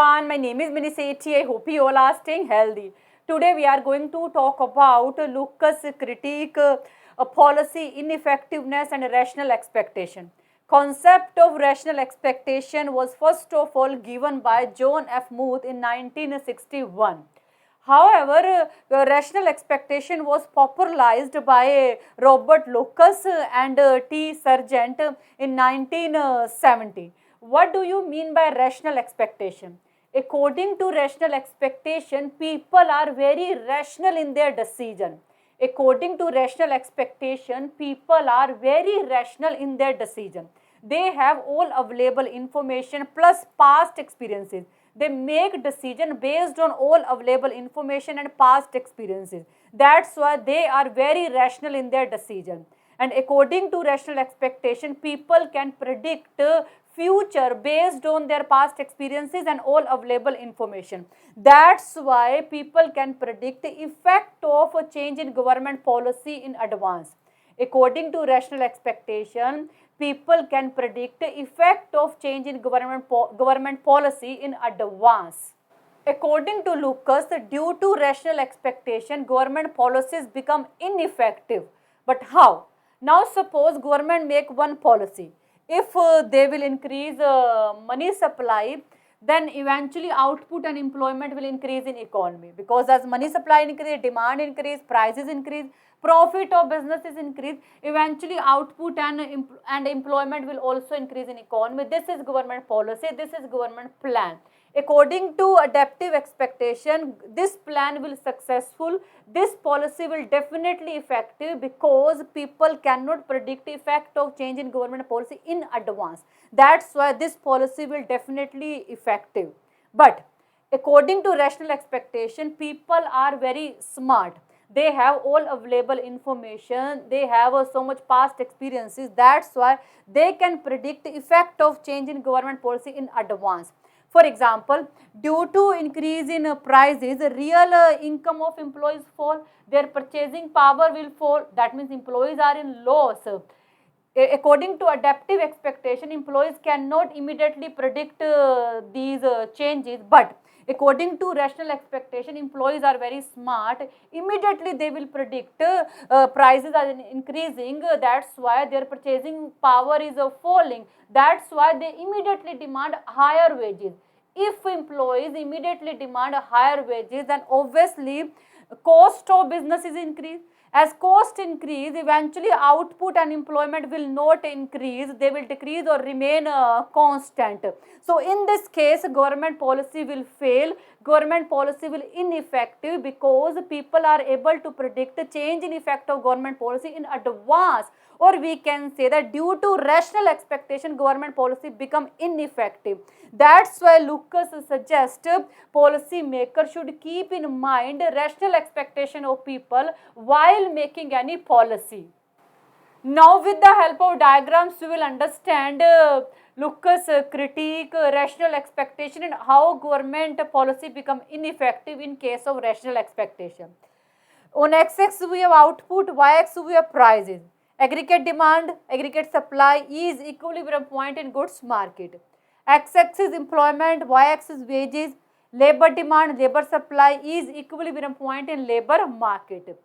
everyone, my name is Miniseti. I hope you all are staying healthy. Today we are going to talk about Lucas' critique, policy ineffectiveness and rational expectation. Concept of rational expectation was first of all given by John F. Muth in 1961. However, rational expectation was popularized by Robert Lucas and T. Sargent in 1970. What do you mean by rational expectation? According to rational expectation, people are very rational in their decision. According to rational expectation, people are very rational in their decision. They have all available information plus past experiences. They make decision based on all available information and past experiences. That's why they are very rational in their decision. And according to rational expectation, people can predict future based on their past experiences and all available information. That's why people can predict the effect of a change in government policy in advance. According to rational expectation, people can predict the effect of change in government policy in advance. According to Lucas, due to rational expectation, government policies become ineffective. But how? Now suppose government make one policy. If they will increase money supply, then eventually output and employment will increase in economy, because as money supply increase, demand increase, prices increase, profit of businesses increase, eventually output and employment will also increase in economy. This is government policy, this is government plan. According to adaptive expectation, this plan will successful, this policy will definitely effective, because people cannot predict effect of change in government policy in advance. That's why this policy will definitely effective. But according to rational expectation, people are very smart. They have all available information, they have so much past experiences. That's why they can predict the effect of change in government policy in advance. For example, due to increase in prices, real income of employees fall, their purchasing power will fall. That means employees are in loss. According to adaptive expectation, employees cannot immediately predict these changes, but according to rational expectation, employees are very smart. Immediately they will predict prices are increasing, that's why their purchasing power is falling. That's why they immediately demand higher wages. If employees immediately demand higher wages, then obviously cost of business is increased. As cost increase, eventually output and employment will not increase, they will decrease or remain constant. So in this case, government policy will fail, government policy will ineffective, because people are able to predict the change in effect of government policy in advance. Or we can say that due to rational expectation, government policy become ineffective. That's why Lucas suggests policy makers should keep in mind rational expectation of people while making any policy. Now with the help of diagrams, we will understand Lucas' critique, rational expectation, and how government policy become ineffective in case of rational expectation. On x-axis we have output, y-axis we have prices. Aggregate demand, aggregate supply is equilibrium point in goods market. X-axis employment, y-axis wages, labor demand, labor supply is equilibrium point in labor market.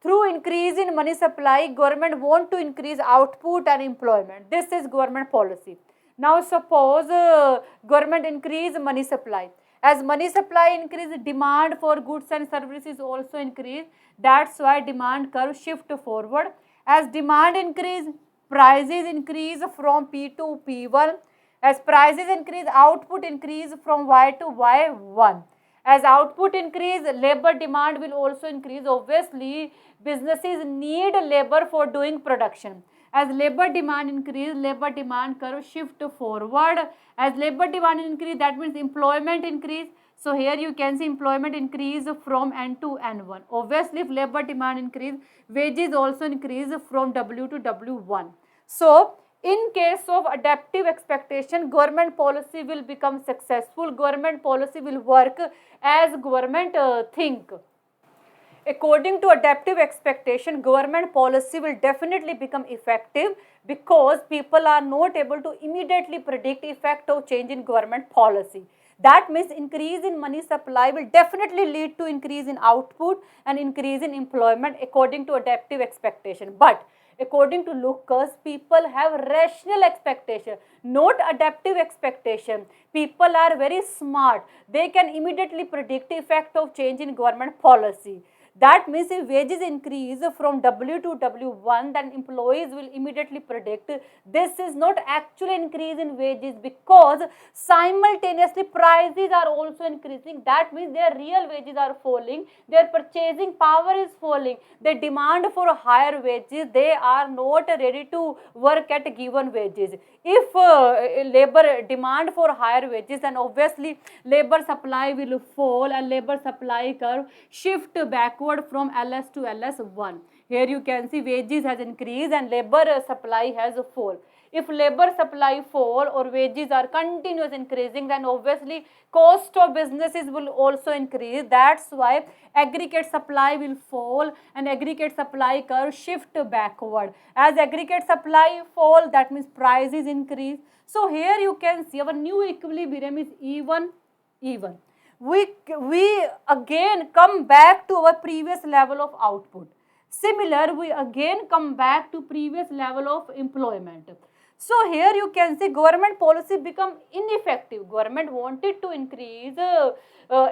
Through increase in money supply, government want to increase output and employment. This is government policy. Now suppose government increase money supply. As money supply increase, demand for goods and services also increase. That's why demand curve shift forward. As demand increase, prices increase from P to P1. As prices increase, output increase from Y to Y1. As output increase, labor demand will also increase. Obviously, businesses need labor for doing production. As labor demand increase, labor demand curve shift forward. As labor demand increase, that means employment increase. So here you can see employment increase from N to N1. Obviously, if labor demand increase, wages also increase from W to W1. So in case of adaptive expectation, government policy will become successful. Government policy will work as government think. According to adaptive expectation, government policy will definitely become effective, because people are not able to immediately predict effect of change in government policy. That means increase in money supply will definitely lead to increase in output and increase in employment according to adaptive expectation. But according to Lucas, people have rational expectation, not adaptive expectation. People are very smart. They can immediately predict the effect of change in government policy. That means if wages increase from W to W1, then employees will immediately predict this is not actually increase in wages, because simultaneously prices are also increasing. That means their real wages are falling, their purchasing power is falling, they demand for higher wages, they are not ready to work at given wages. If labor demand for higher wages, then obviously labor supply will fall and labor supply curve shift backward from LS to LS1. Here you can see wages has increased and labor supply has fall. If labor supply fall or wages are continuous increasing, then obviously cost of businesses will also increase. That's why aggregate supply will fall and aggregate supply curve shift backward. As aggregate supply fall, that means prices increase. So here you can see our new equilibrium is even. We again come back to our previous level of output. Similar, we again come back to previous level of employment. So here you can see government policy become ineffective. Government wanted to increase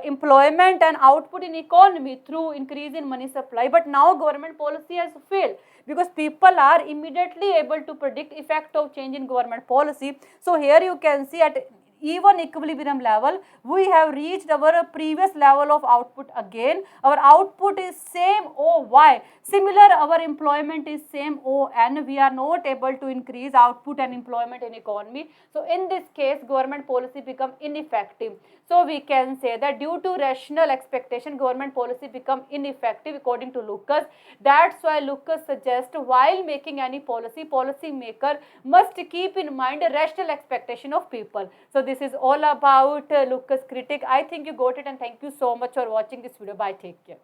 employment and output in economy through increase in money supply, but now government policy has failed because people are immediately able to predict effect of change in government policy. So here you can see at even equilibrium level, we have reached our previous level of output again. Our output is same OY. Similar, our employment is same ON. We are not able to increase output and employment in economy. So in this case, government policy become ineffective. So we can say that due to rational expectation, government policy become ineffective according to Lucas. That's why Lucas suggests while making any policy, policy maker must keep in mind a rational expectation of people. So this is all about Lucas critic. I think you got it, and thank you so much for watching this video. Bye, take care.